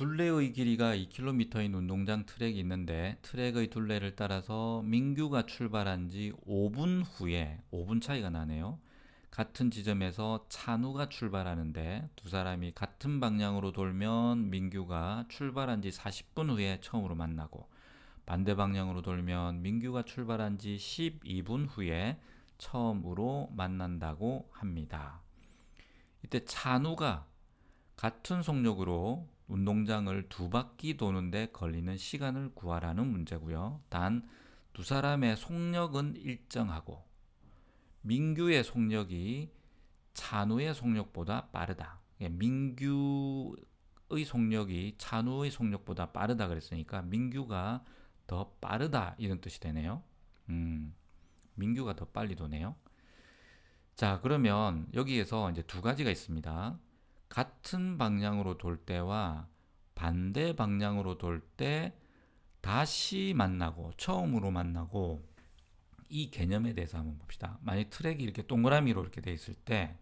둘레의 길이가 2km인 운동장 트랙이 있는데 트랙의 둘레를 따라서 민규가 출발한 지 5분 후에 5분 차이가 나네요. 같은 지점에서 찬우가 출발하는데 두 사람이 같은 방향으로 돌면 민규가 출발한 지 40분 후에 처음으로 만나고 반대 방향으로 돌면 민규가 출발한 지 12분 후에 처음으로 만난다고 합니다. 이때 찬우가 같은 속력으로 운동장을 두 바퀴 도는데 걸리는 시간을 구하라는 문제고요. 단 두 사람의 속력은 일정하고 민규의 속력이 찬우의 속력보다 빠르다. 민규의 속력이 찬우의 속력보다 빠르다 그랬으니까 민규가 더 빠르다 이런 뜻이 되네요. 민규가 더 빨리 도네요. 자, 그러면 여기에서 이제 두 가지가 있습니다. 같은 방향으로 돌 때와 반대 방향으로 돌 때 다시 만나고 처음으로 만나고 이 개념에 대해서 한번 봅시다. 만약 트랙이 이렇게 동그라미로 이렇게 돼 있을 때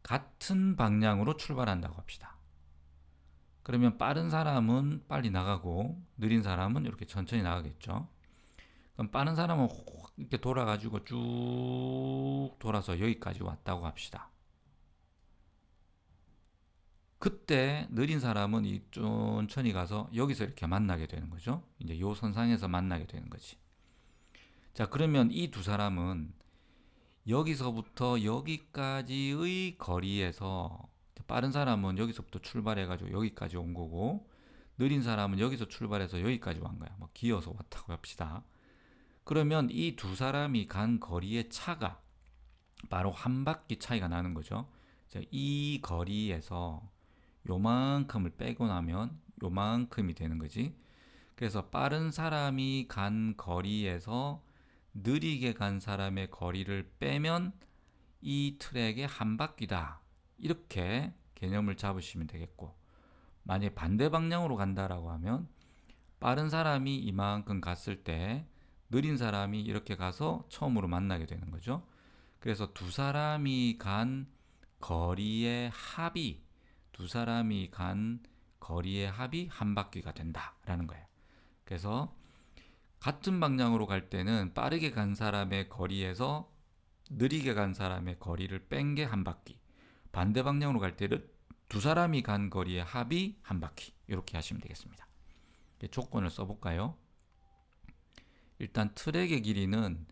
같은 방향으로 출발한다고 합시다. 그러면 빠른 사람은 빨리 나가고 느린 사람은 이렇게 천천히 나가겠죠. 그럼 빠른 사람은 이렇게 돌아가지고 쭉 돌아서 여기까지 왔다고 합시다. 그때 느린 사람은 이 천천히 가서 여기서 이렇게 만나게 되는 거죠. 이제 요 선상에서 만나게 되는 거지. 자, 그러면 이 두 사람은 여기서부터 여기까지의 거리에서 빠른 사람은 여기서부터 출발해가지고 여기까지 온 거고 느린 사람은 여기서 출발해서 여기까지 왔 거야. 뭐 기어서 왔다고 합시다. 그러면 이 두 사람이 간 거리의 차가 바로 한 바퀴 차이가 나는 거죠. 이 거리에서 요만큼을 빼고 나면 요만큼이 되는 거지. 그래서 빠른 사람이 간 거리에서 느리게 간 사람의 거리를 빼면 이 트랙의 한 바퀴다. 이렇게 개념을 잡으시면 되겠고, 만약 반대 방향으로 간다라고 하면 빠른 사람이 이만큼 갔을 때 느린 사람이 이렇게 가서 처음으로 만나게 되는 거죠. 그래서 두 사람이 간 거리의 합이 두 사람이 간 거리의 합이 한 바퀴가 된다라는 거예요. 그래서 같은 방향으로 갈 때는 빠르게 간 사람의 거리에서 느리게 간 사람의 거리를 뺀 게 한 바퀴. 반대 방향으로 갈 때는 두 사람이 간 거리의 합이 한 바퀴. 이렇게 하시면 되겠습니다. 조건을 써볼까요? 일단 트랙의 길이는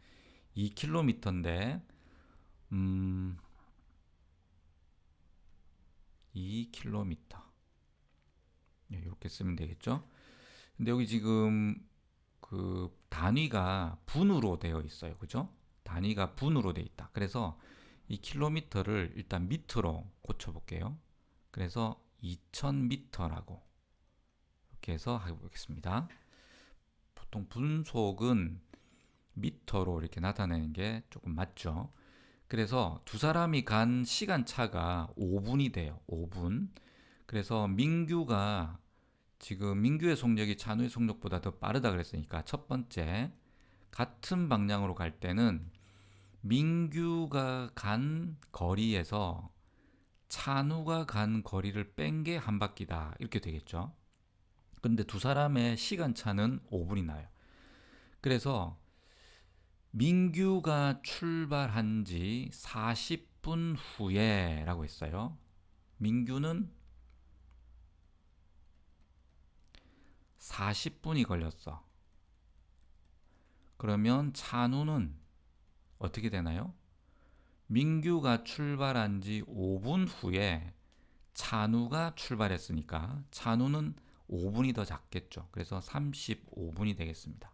2km인데 2km 이렇게 쓰면 되겠죠. 근데 여기 지금 그 단위가 분으로 되어 있어요. 그죠? 단위가 분으로 되어 있다. 그래서 이 킬로미터를 일단 미터로 고쳐볼게요. 그래서 2000m라고 이렇게 해서 해보겠습니다. 보통 분속은 미터로 이렇게 나타내는 게 조금 맞죠. 그래서 두 사람이 간 시간 차가 5분이 돼요. 5분. 그래서 민규가 지금 민규의 속력이 찬우의 속력보다 더 빠르다 그랬으니까 첫 번째 같은 방향으로 갈 때는 민규가 간 거리에서 찬우가 간 거리를 뺀 게 한 바퀴다 이렇게 되겠죠. 근데 두 사람의 시간차는 5분이 나요. 그래서 민규가 출발한 지 40분 후에 라고 했어요. 민규는 40분이 걸렸어. 그러면 찬우는 어떻게 되나요? 민규가 출발한 지 5분 후에 찬우가 출발했으니까 찬우는 5분이 더 작겠죠. 그래서 35분이 되겠습니다.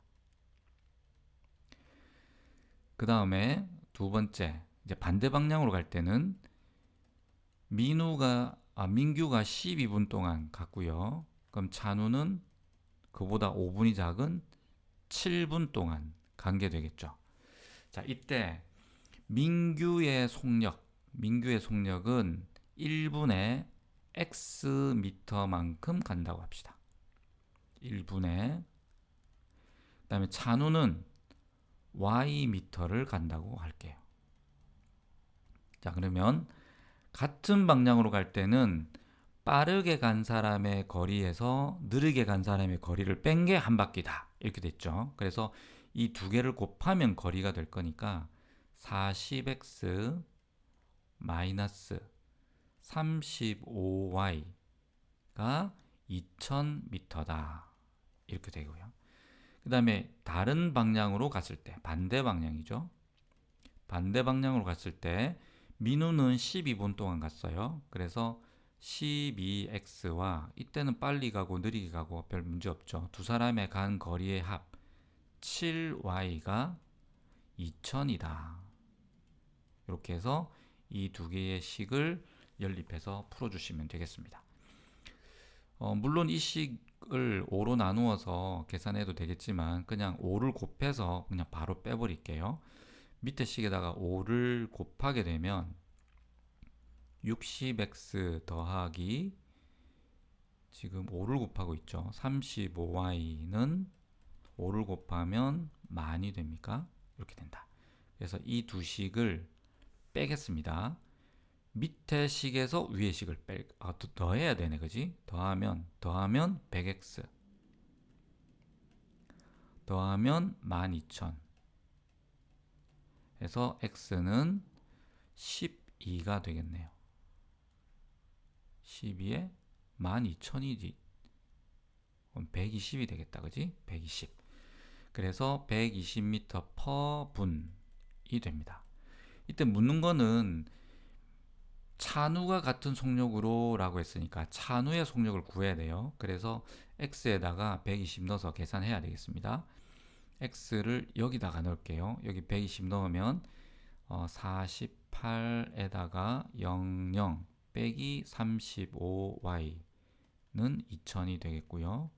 그 다음에 두 번째, 이제 반대 방향으로 갈 때는 민규가 12분 동안 갔고요. 그럼 찬우는 그보다 5분이 작은 7분 동안 간 게 되겠죠. 자, 이때 민규의 속력은 1분에 x 미터만큼 간다고 합시다. 1분에. 그다음에 찬우는 y 미터를 간다고 할게요. 자, 그러면 같은 방향으로 갈 때는 빠르게 간 사람의 거리에서 느리게 간 사람의 거리를 뺀 게 한 바퀴다. 이렇게 됐죠. 그래서 이 두 개를 곱하면 거리가 될 거니까 40x 마이너스 35y가 2000m다. 이렇게 되고요. 그 다음에 다른 방향으로 갔을 때, 반대 방향이죠. 반대 방향으로 갔을 때 민우는 12분 동안 갔어요. 그래서 12x와 이때는 빨리 가고 느리게 가고 별 문제 없죠. 두 사람의 간 거리의 합 7y가 2000이다. 이렇게 해서 이 두 개의 식을 연립해서 풀어주시면 되겠습니다. 물론 이 식을 5로 나누어서 계산해도 되겠지만 그냥 5를 곱해서 그냥 바로 빼버릴게요. 밑에 식에다가 5를 곱하게 되면 60x 더하기 지금 5를 곱하고 있죠. 35y는 5를 곱하면 만이 됩니까? 이렇게 된다. 그래서 이 두 식을 빼겠습니다. 밑에 식에서 위에 식을 더해야 되네, 그지? 더하면 100x 더하면 12,000 해서 x는 12가 되겠네요. 12에 12,000이지. 그럼 120이 되겠다, 그지? 120. 그래서 120m per 분이 됩니다. 이때 묻는 거는 차누가 같은 속력으로 라고 했으니까 차누의 속력을 구해야 돼요. 그래서 x에다가 120 넣어서 계산해야 되겠습니다. x를 여기다가 넣을게요. 여기 120 넣으면 48에다가 00 빼기 35y는 2000이 되겠고요.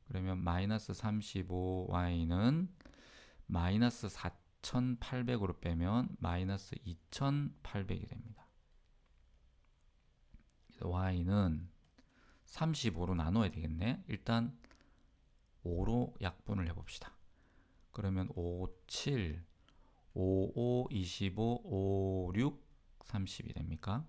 그러면 마이너스 35y는 마이너스 4800으로 빼면 마이너스 2800이 됩니다. y는 35로 나눠야 되겠네. 일단 5로 약분을 해봅시다. 그러면 5, 7, 5, 5, 25, 5, 6, 30이 됩니까?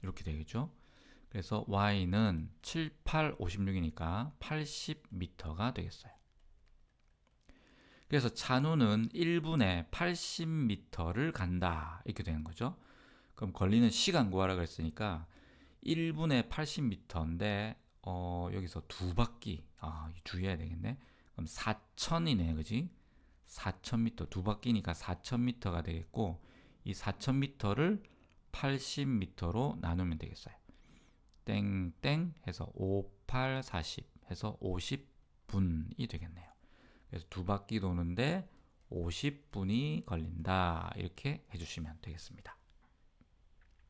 이렇게 되겠죠. 그래서 y는 7, 8, 56이니까 80m가 되겠어요. 그래서 차누는 1분에 80m를 간다. 이렇게 되는 거죠. 그럼 걸리는 시간 구하라 그랬으니까 1분에 80m인데 여기서 두 바퀴 주의해야 되겠네. 그럼 4000이네, 그지? 4000m 두 바퀴니까 4000m가 되겠고 이 4000m를 80m로 나누면 되겠어요. 땡땡 해서 5, 8, 40 해서 50분이 되겠네요. 그래서 두 바퀴 도는데 50분이 걸린다. 이렇게 해주시면 되겠습니다.